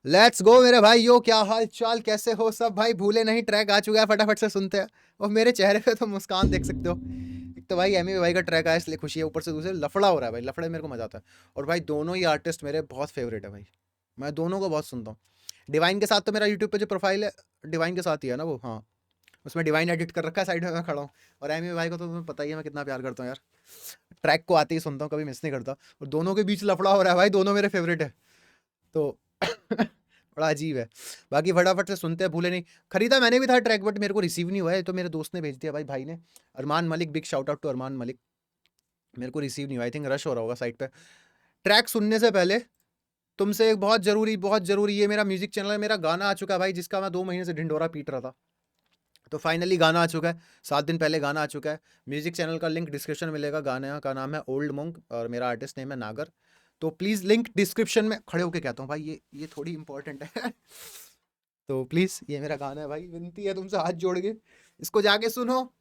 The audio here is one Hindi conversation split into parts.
लेट्स गो मेरे भाई, यो क्या हाल चाल, कैसे हो सब भाई? भूले नहीं ट्रैक आ चुका है, फटाफट से सुनते हैं। और मेरे चेहरे पे तो मुस्कान देख सकते हो। एक तो भाई एमी भाई का ट्रैक आया इसलिए खुशी है, ऊपर से दूसरे लफड़ा हो रहा है भाई, लफड़े मेरे को मजा आता है। और भाई दोनों ही आर्टिस्ट मेरे बहुत फेवरेट है भाई, मैं दोनों को बहुत सुनता हूँ। डिवाइन के साथ तो मेरा यूट्यूब पे जो प्रोफाइल है डिवाइन के साथ ही है ना वो, हाँ। उसमें डिवाइन एडिट कर रखा है, साइड में मैं खड़ा हूँ। और एमी भाई को तो तुम्हें पता ही है मैं कितना प्यार करता हूँ यार। ट्रैक को आते ही सुनता हूँ, कभी मिस नहीं करता। और दोनों के बीच लफड़ा हो रहा है भाई, दोनों मेरे फेवरेट है तो बड़ा अजीब है। बाकी फटाफट से सुनते हैं, भूले नहीं। खरीदा मैंने भी था ट्रैक, बट मेरे को रिसीव नहीं हुआ है, तो मेरे दोस्त ने भेज दिया भाई, भाई ने। Armaan Malik, big shout out to Armaan Malik. मेरे को रिसीव नहीं हुआ, आई थिंक रश हो रहा होगा साइट पे। ट्रैक सुनने से पहले तुमसे एक बहुत जरूरी, ये मेरा म्यूजिक चैनल है, मेरा गाना आ चुका है भाई, जिसका मैं 2 महीने से ढिंडोरा पीट रहा था। तो फाइनली गाना आ चुका है, 7 दिन पहले गाना आ चुका है। म्यूजिक चैनल का लिंक डिस्क्रिप्शन में मिलेगा। गाने का नाम है ओल्ड मोंक और मेरा आर्टिस्ट नेम है नागर। तो प्लीज़ लिंक डिस्क्रिप्शन में, खड़े होके कहता हूँ भाई, ये थोड़ी इंपॉर्टेंट है। तो प्लीज़, ये मेरा गाना है भाई, विनती है तुमसे हाथ जोड़ के, इसको जाके सुनो।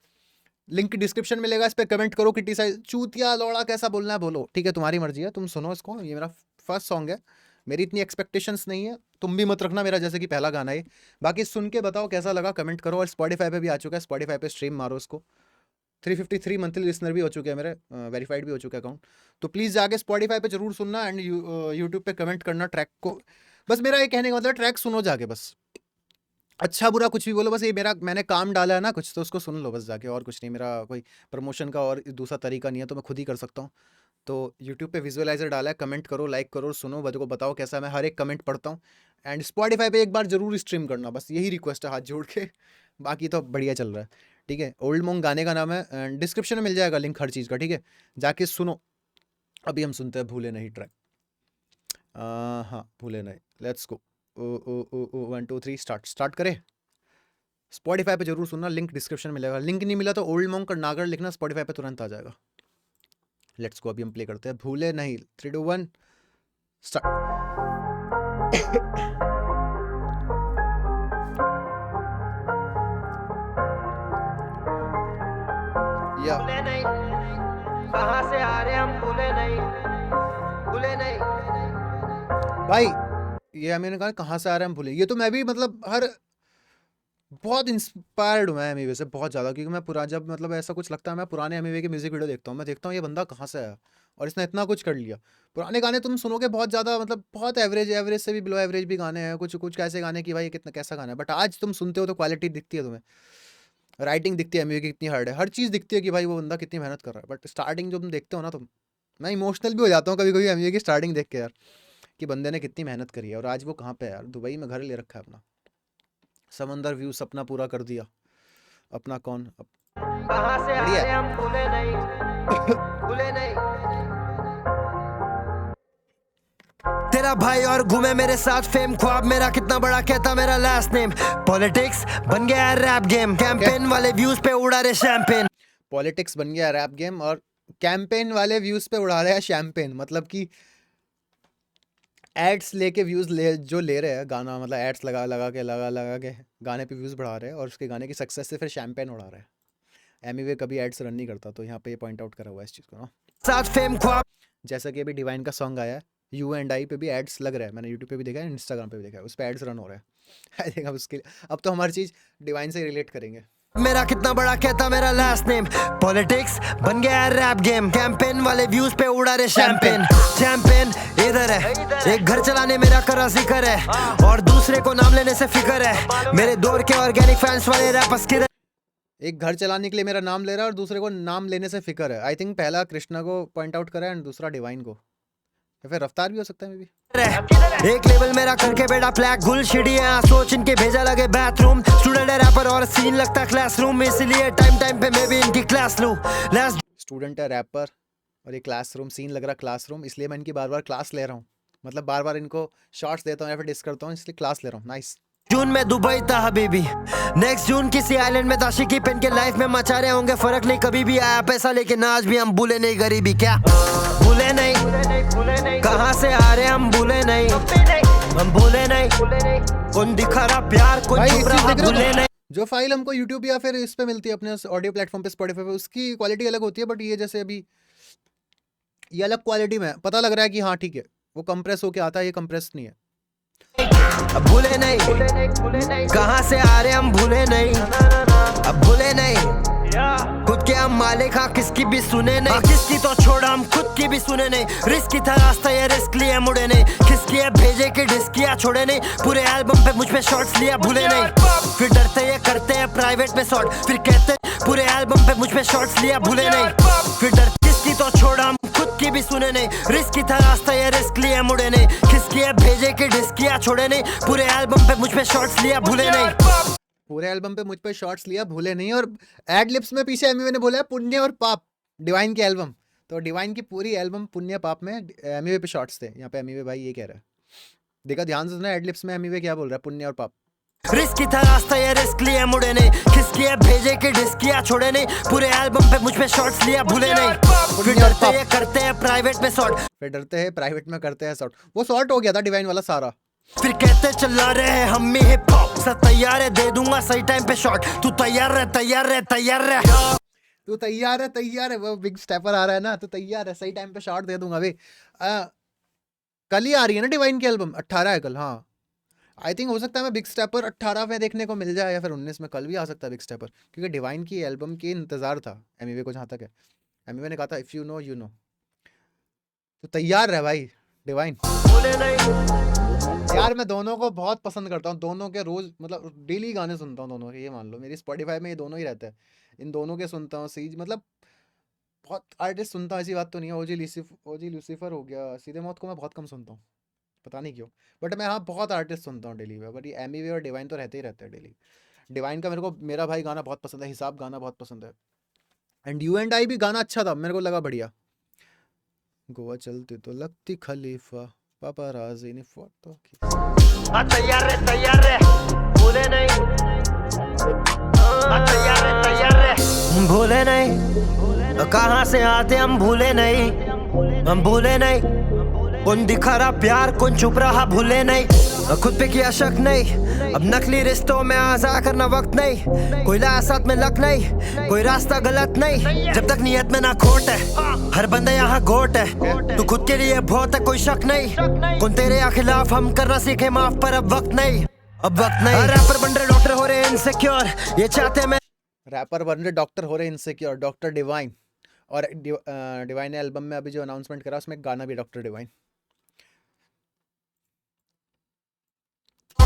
लिंक डिस्क्रिप्शन में मिलेगा, इस पर कमेंट करो, क्रिटिसाइज, चूतिया लौड़ा कैसा बोलना है बोलो, ठीक है तुम्हारी मर्जी है, तुम सुनो इसको। ये मेरा फर्स्ट सॉन्ग है, मेरी इतनी एक्सपेक्टेशंस नहीं है, तुम भी मत रखना मेरा जैसे कि पहला गाना है। बाकी सुन के बताओ कैसा लगा, कमेंट करो। और स्पॉटिफाई पे भी आ चुका है, स्पॉटिफाई पे स्ट्रीम मारो इसको। 353 मंथली लिसनर भी हो चुके हैं मेरे, वेरीफाइड भी हो चुका है अकाउंट। तो प्लीज़ जाके स्पॉटिफाई पे जरूर सुनना, एंड यूट्यूब पे कमेंट करना ट्रैक को। बस मेरा ये कहने का मतलब, ट्रैक सुनो जाके बस। अच्छा बुरा कुछ भी बोलो, बस ये मेरा मैंने काम डाला है ना कुछ, तो उसको सुन लो बस जाके, और कुछ नहीं। मेरा कोई प्रमोशन का और दूसरा तरीका नहीं है, तो मैं खुद ही कर सकता हूँ। तो यूट्यूब पे विजुअलाइजर डाला है, कमेंट करो, लाइक करो, सुनो, बच्चों को बताओ कैसा है। मैं हर एक कमेंट पढ़ता हूँ। एंड स्पॉटिफाई पे एक बार जरूर स्ट्रीम करना, बस यही रिक्वेस्ट है हाथ जोड़ के। बाकी तो बढ़िया चल रहा है, ठीक है। ओल्ड मोंग गाने का नाम है, एंड डिस्क्रिप्शन में मिल जाएगा लिंक हर चीज़ का, ठीक है। जाके सुनो। अभी हम सुनते हैं भूले नहीं ट्रैक। हाँ, भूले नहीं, let's go. Oh oh oh oh 1 2 3 start, start करें। स्पॉटिफाई पे जरूर सुनना, लिंक डिस्क्रिप्शन में मिलेगा। लिंक नहीं मिला तो ओल्ड मोंग का नागर लिखना, स्पॉटिफाई पे तुरंत आ जाएगा। लेट्स गो, अभी हम प्ले करते हैं भूले नहीं। 3 2 1 स्टार्ट। या भूले नहीं कहाँ से आ रहे हम, भूले नहीं, भूले नहीं। भाई, ये मैंने कहा कहाँ से आ रहे हैं हम भूले, ये तो मैं भी मतलब हर बहुत इंस्पायर्ड हुआ है एमी से बहुत ज़्यादा, क्योंकि मैं पूरा जब मतलब ऐसा कुछ लगता है, मैं पुराने एमी के म्यूजिक वीडियो देखता हूँ, मैं देखता हूँ ये बंदा कहाँ से आया और इसने इतना कुछ कर लिया। पुराने गाने तुम सुनोगे बहुत ज़्यादा, मतलब बहुत एवरेज, एवरेज से भी बिलो एवरेज भी गाने हैं, कुछ कुछ कैसे गाने की भाई कितना कैसा गाना है, बट आज तुम सुनते हो तो क्वालिटी दिखती है तुम्हें। राइटिंग दिखती है एमी की कितनी हार्ड है, हर चीज़ दिखती है कि भाई वो बंदा कितनी मेहनत कर रहा है। बट स्टार्टिंग जो तुम देखते हो ना तुम, मैं इमोशनल भी हो जाता हूँ कभी कभी एमी की स्टार्टिंग देख के यार, कि बंदे ने कितनी मेहनत करी है। और आज वो कहाँ पे है यार, दुबई में घर ले रखा है अपना, समंदर व्यू सपना पूरा कर दिया अपना। कौन कहाँ से आ बढ़िया रहे है। हम, भूले नहीं, भूले नहीं। तेरा भाई और घूमे मेरे साथ फेम, ख्वाब मेरा कितना बड़ा कहता मेरा लास्ट नेम। पॉलिटिक्स बन गया है रैप गेम, कैंपेन वाले व्यूज पे उड़ा रहे शैंपेन। पॉलिटिक्स बन गया रैप गेम, और कैंपेन वाले व्यूज पे उड़ा रहे हैं शैंपेन, मतलब कि एड्स लेके व्यूज जो ले रहे हैं गाना, मतलब एड्स लगा के गाने पे व्यूज बढ़ा रहे हैं, और उसके गाने की सक्सेस से फिर शैंपेन उड़ा रहे हैं। एमीवे कभी एड्स रन नहीं करता, तो यहाँ पे ये पॉइंट आउट करा हुआ है इस चीज़ को ना। साथ फेम ख्वाब, जैसा कि अभी डिवाइन का सॉन्ग आया है यू एंड आई, पे भी एड्स लग रहा है, मैंने यूट्यूब पे भी देखा है, इंस्टाग्राम पे भी देखा है, उस पर एड्स रन हो रहा है। आई थिंक अब उसके अब तो हम हर चीज़ डिवाइन से रिलेट करेंगे। मेरा कितना बड़ा कहता मेरा लास्ट नेम। पॉलिटिक्स बन गया है रैप गेम, कैंपेन वाले व्यूज पे उड़ा रहे शैंपेन। चैंपियन इधर है, एक घर चलाने मेरा करा जिक्र है, और दूसरे को नाम लेने से फिक्र है। मेरे दौर के ऑर्गेनिक फैंस वाले रैपर्स किधर, एक घर चलाने के लिए मेरा नाम ले रहा है और दूसरे को नाम लेने से फिक्र है। आई थिंक पहला कृष्णा को पॉइंट आउट करा है एंड दूसरा डिवाइन को, या फिर रफ्तार भी हो सकता है मे बी। एक लेवल मेरा करके बेटा फ्लैग गुल शिडिया, सोच इनके भेजा लगे बाथरूम। स्टूडेंट है रैपर और सीन लगता क्लासरूम, इसलिए टाइम टाइम पे मैं भी इनकी क्लास लूं। स्टूडेंट है रैपर और ये क्लासरूम, सीन लग रहा क्लासरूम, इसलिए मैं इनकी बार बार क्लास ले रहा हूँ, मतलब बार बार इनको शॉर्ट्स देता हूँ या फिर डिस करता हूँ, इसलिए क्लास ले रहा हूँ। नाइस। जून में दुबई था हबीबी, नेक्स्ट जून किसी आइलैंड में ताशिकी पेन के लाइफ में मचा रहे होंगे फर्क नहीं कभी भी आया पैसा, लेकिन आज भी हम भूले नहीं गरीबी। क्या भूले नहीं कहाँ से आ रहे हम, भूले नहीं, हम भूले नहीं। कौन दिखा रहा प्यार, कौन भाई चुप इस चीज रहा, देख रहे हो भूले तुम? नहीं। जो फाइल हमको यूट्यूब या फिर इस पे मिलती है अपने ऑडियो प्लेटफॉर्म पे, स्पॉटिफाई पे, उसकी क्वालिटी अलग होती है, बट ये जैसे अभी ये अलग क्वालिटी में है। पता लग रहा है कि हाँ ठीक है, वो कंप्रेस होके आता है, ये कंप्रेस नहीं है। अब भूले नहीं कहाँ से आ रहे हम भूले नहीं, अब भूले नहीं खुद के हम मालिक, हाँ किसकी भी सुने नहीं, किसकी तो छोड़ा हम खुद की भी सुने नहीं। रिस्क की था रास्ता ये रिस्क लिया मुड़े नहीं, किसकी है भेजे की डिस्क किया छोड़े नहीं, पूरे एल्बम पे मुझ पे शॉट्स लिया भूले नहीं। फिर डरते ये करते हैं प्राइवेट में शॉट, फिर कहते पूरे एल्बम पे मुझ पे शॉट्स लिया भूले नहीं। फिर डर किसकी तो छोड़ा हम खुद की भी सुने नहीं, रिस्क की था रास्ता ये रिस्क लिया मुड़े नहीं, किसकी है भेजे की डिस्क किया छोड़े नहीं, पूरे एल्बम पे मुझ पे शॉट्स लिया भूले नहीं। पूरे एल्बम पे मुझ पे शॉट्स लिया भूले नहीं। और एड लिप्स में पीछे एमी ने बोला है पुण्य और पाप, डिवाइन की एल्बम। तो डिवाइन की पूरी एल्बम पुण्य पाप में एमी पे शॉट्स थे। यहाँ पे एमी भाई ये कह रहा है, देखा ध्यान से सुना एड लिप्स में एमी क्या बोल रहा है, पुण्य और पाप। रिस्क की था रास्ता ये रिस्क लिया मुड़े नहीं, किसकी है भेजे की डिस्क किया छोड़े नहीं, पूरे एल्बम पे मुझ पे शॉट्स लिया भूले नहीं। फिर डरते ये करते हैं प्राइवेट में शॉट, फिर डरते हैं प्राइवेट में करते हैं शॉट। वो शॉट हो गया था डिवाइन वाला सारा। फिर कहते चला रहे हैं हम ही हिप हॉप, सब तैयार है दे दूंगा सही टाइम पे शॉट, तू तैयार रह तैयार रह तैयार रह, तू तैयार है तैयार है। वो बिग स्टेपर आ रहा है ना, तू तैयार है सही टाइम पे शॉट दे दूंगा। भाई कल ही आ रही है ना डिवाइन की एल्बम, 18 है कल। हाँ आई थिंक हो सकता है मैं बिग स्टेपर 18 में देखने को मिल जाए या फिर 19 में, कल भी आ सकता है बिग स्टेपर, क्योंकि डिवाइन की एल्बम के इंतजार था एमी को। जहाँ तक है एमी ने कहा था if you know you know, तो तैयार रह भाई डिवाइन। यार मैं दोनों को बहुत पसंद करता हूँ, दोनों के रोज मतलब डेली गाने सुनता हूँ दोनों के। ये मान लो मेरी स्पॉटिफाई में ये दोनों ही रहते हैं, इन दोनों के सुनता हूँ। सीज मतलब बहुत आर्टिस्ट सुनता हूँ, ऐसी बात तो नहीं है। ओजी लूसीफर हो गया, सीधे मौत को मैं बहुत कम सुनता हूँ, पता नहीं क्यों, बट मैं हाँ बहुत आर्टिस्ट सुनता हूँ डेली में। बट ये एमी वे और डिवाइन तो रहते ही रहते हैं डेली। डिवाइन का मेरे को मेरा भाई गाना बहुत पसंद है, हिसाब गाना बहुत पसंद है, एंड यू एंड आई भी गाना अच्छा था, मेरे को लगा बढ़िया। गोवा चलते तो लगती खलीफा, पापा राजी ने फोटो तैयार रे भूले नहीं, तैयार रे भूले नहीं कहाँ से आते हम भूले नहीं, हम भूले नहीं कौन दिखा रहा प्यार कौन चुप रहा भूले नहीं, खुद पे किया शक नहीं, अब नकली रिश्तों में आजा करना वक्त नहीं, कोई लाया साथ में लक नहीं, कोई रास्ता गलत नहीं, जब तक नियत में ना खोट है, हर बंदा यहाँ गोट है, तू खुद के लिए बहुत है कोई शक नहीं, कौन तेरे या खिलाफ हम करना सीखे माफ, पर अब वक्त नहीं, अब वक्त नहीं। रैपर बन रहे डॉक्टर हो रहे इनसिक्योर, ये चाहते मैं रैपर बन रहे डॉक्टर हो रहे इनसिक्योर, डॉक्टर डिवाइन। और डिवाइन ने एल्बम में अभी जो अनाउंसमेंट करा उसमें गाना भी डॉक्टर डिवाइन।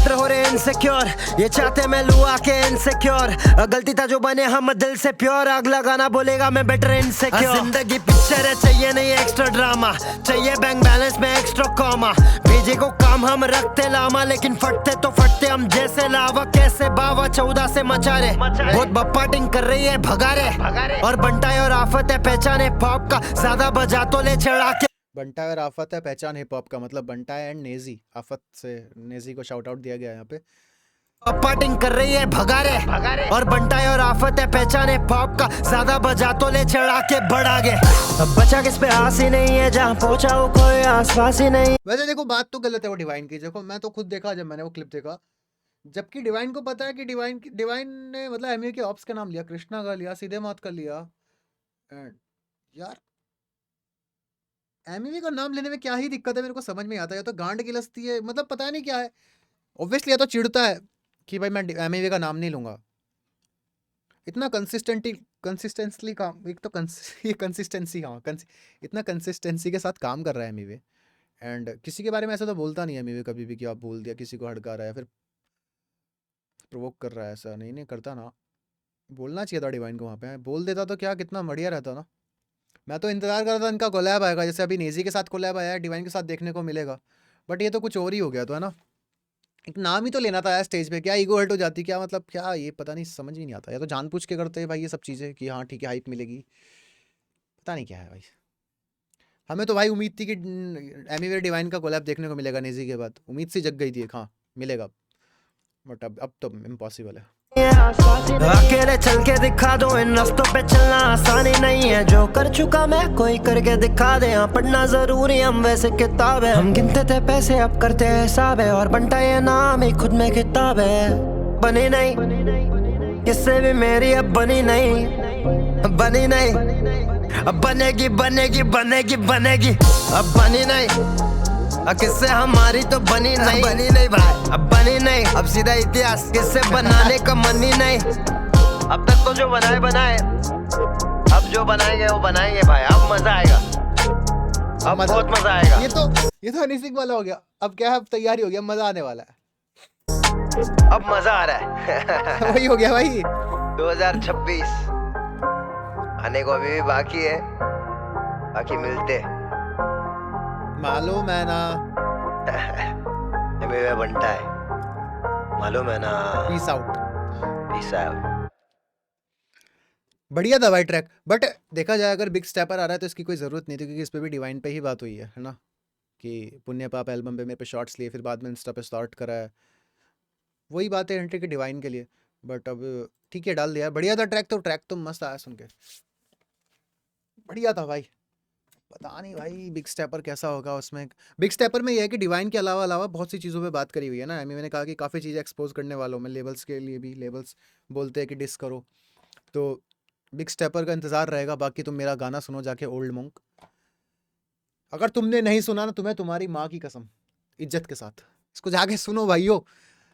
हो रहे इनसिक्योर, ये चाहते मैं लू आके इनसिक्योर, गलती था जो बने हम दिल से प्योर, अगला गाना बोलेगा मैं बेटर इनसिक्योर। जिंदगी पिक्चर है चाहिए नहीं एक्स्ट्रा ड्रामा, चाहिए बैंक बैलेंस में एक्स्ट्रा कॉमा, भेजे को काम हम रखते लामा, लेकिन फटते तो फटते हम जैसे लावा, कैसे बावा 14 से मचारे, बहुत बप्पाटिंग कर रही है भगारे, और बंटाई और आफत है पहचाने पॉप का, ज्यादा बजा तो ले चढ़ा के। बंटा और आफत है पहचान हिप हॉप का, मतलब बंटा एंड नेजी, आफत से नेजी को शाउट आउट दिया गया यहाँ पे। पार्टिंग कर रही है भगारे, और बंटा और आफत है पहचाने पॉप का, ज्यादा बजा तो ले चढ़ा के बढ़ा गे, अब बचा किस पे आस ही नहीं है, जहाँ पहुंचा हो कोई आसपास ही नहीं। वैसे देखो बात तो गलत है वो डिवाइन की, देखो मैं तो खुद देखा जब मैंने वो क्लिप देखा, जबकि डिवाइन को पता है कि डिवाइन ने मतलब एमी के ऑप्स का नाम लिया, कृष्णा का लिया, सीधे मौत का लिया, एंड यार एमी का नाम लेने में क्या ही दिक्कत है, मेरे को समझ में आता है। या तो गांड की लस्ती है, मतलब पता नहीं क्या है, ऑब्वियसली या तो चिढ़ता है कि भाई मैं एमी का नाम नहीं लूंगा। इतना कंसिस्टेंटली काम, एक तो ये कंसिस्टेंसी, हाँ इतना कंसिस्टेंसी के साथ काम कर रहा है एमी, एंड किसी के बारे में ऐसा तो बोलता नहीं है एमी कभी भी कि आप बोल दिया, किसी को हड़का रहा है, फिर प्रोवोक कर रहा है, ऐसा नहीं करता ना। बोलना चाहिए था डिवाइन को वहाँ पे, बोल देता तो क्या कितना बढ़िया रहता ना। मैं तो इंतजार कर रहा था इनका कोलैब आएगा, जैसे अभी नेजी के साथ कोलैब आया है, डिवाइन के साथ देखने को मिलेगा, बट ये तो कुछ और ही हो गया तो है ना। एक नाम ही तो लेना था यार स्टेज पे, क्या ईगो हर्ट हो जाती, क्या मतलब क्या, ये पता नहीं समझ ही नहीं आता। या तो जानबूझ के करते हैं भाई ये सब चीज़ें कि हाँ ठीक है हाइप मिलेगी, पता नहीं क्या है भाई। हमें तो भाई उम्मीद थी कि एमी वे डिवाइन का कोलैब देखने को मिलेगा नेजी के बाद, उम्मीद सी जग गई थी हाँ मिलेगा, बट अब तो इम्पॉसिबल है। अकेले चल के दिखा दो, इन रास्तों पे चलना आसानी नहीं है, जो कर चुका मैं कोई करके दिखा दे, यहाँ पढ़ना जरूरी हम वैसे किताब है, हम गिनते थे पैसे अब करते हैं हिसाब है, और बनता ये नाम ही खुद में किताब है, बनी नहीं किससे भी मेरी अब बनी नहीं, बनी नहीं अब बनेगी बनेगी बनेगी बनेगी, अब बनी नहीं किससे हमारी तो बनी नहीं भाई, अब बनी नहीं, अब सीधा इतिहास, किससे बनाने का मन ही नहीं। अब तक तो जो बनाए, अब जो बनाएंगे वो बनाएंगे भाई, अब मजा आएगा, अब बहुत मजा आएगा। ये तो हनी सिंह वाला हो गया। अब क्या है, अब तैयारी हो गया, मजा आने वाला है। अब मजा आ रहा है। वही हो गया भाई। 2026 आने को अभी भी बाकी है, बाकी मिलते मालूम है ना। मेरा बनता है, मालूम है ना। Peace out. Peace out. बढ़िया था भाई ट्रैक, बट देखा जाए अगर बिग स्टेपर आ रहा है तो इसकी कोई ज़रूरत नहीं थी, क्योंकि इस पे भी डिवाइन पे ही बात हुई है ना, कि पुण्य पाप एल्बम पे मेरे पे शॉर्ट्स लिए, फिर बाद में इंस्टा पे स्टार्ट करा है, वही बात है एंट्री के डिवाइन के लिए। बट अब ठीक है, डाल दिया। बढ़िया था ट्रैक तो मस्त आया सुन के, बढ़िया था भाई। पता नहीं भाई बिग स्टेपर कैसा होगा उसमें। बिग स्टेपर में यह है कि डिवाइन के अलावा बहुत सी चीज़ों पे बात करी हुई है ना। मैंने कहा कि काफ़ी चीज़ें एक्सपोज करने वालों में, लेबल्स के लिए भी, लेबल्स बोलते हैं कि डिस करो, तो बिग स्टेपर का इंतज़ार रहेगा। बाकी तुम मेरा गाना सुनो जाके, ओल्ड मोंक। अगर तुमने नहीं सुना ना, तुम्हें तुम्हारी माँ की कसम, इज्जत के साथ इसको जाके सुनो भाइयों।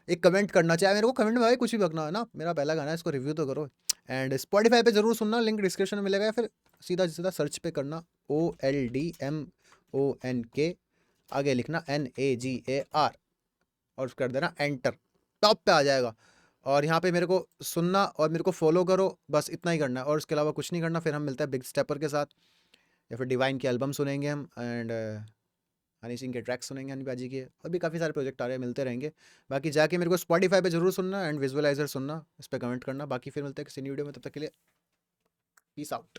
एक कमेंट करना, चाहे मेरे को कमेंट में भाई कुछ भी बकना है ना, मेरा पहला गाना है, इसको रिव्यू तो करो। एंड स्पॉटिफाई पे जरूर सुनना, लिंक डिस्क्रिप्शन में मिलेगा, या फिर सीधा सीधा सर्च पे करना OLDMONK, आगे लिखना NAGAR और कर देना एंटर, टॉप पे आ जाएगा। और यहाँ पे मेरे को सुनना और मेरे को फॉलो करो, बस इतना ही करना है, और उसके अलावा कुछ नहीं करना। फिर हम मिलते हैं बिग स्टेपर के साथ, या फिर डिवाइन की एल्बम सुनेंगे हम, एंड हनी सिंह के ट्रैक सुनेंगे, हनी बाजी के, और भी काफ़ी सारे प्रोजेक्ट आ रहे हैं, मिलते रहेंगे। बाकी जाके मेरे को स्पॉटिफाई पे जरूर सुनना, एंड विजुअलाइजर सुनना, इस पर कमेंट करना। बाकी फिर मिलते हैं किसी न्यू वीडियो में, तब तक के लिए पीस आउट।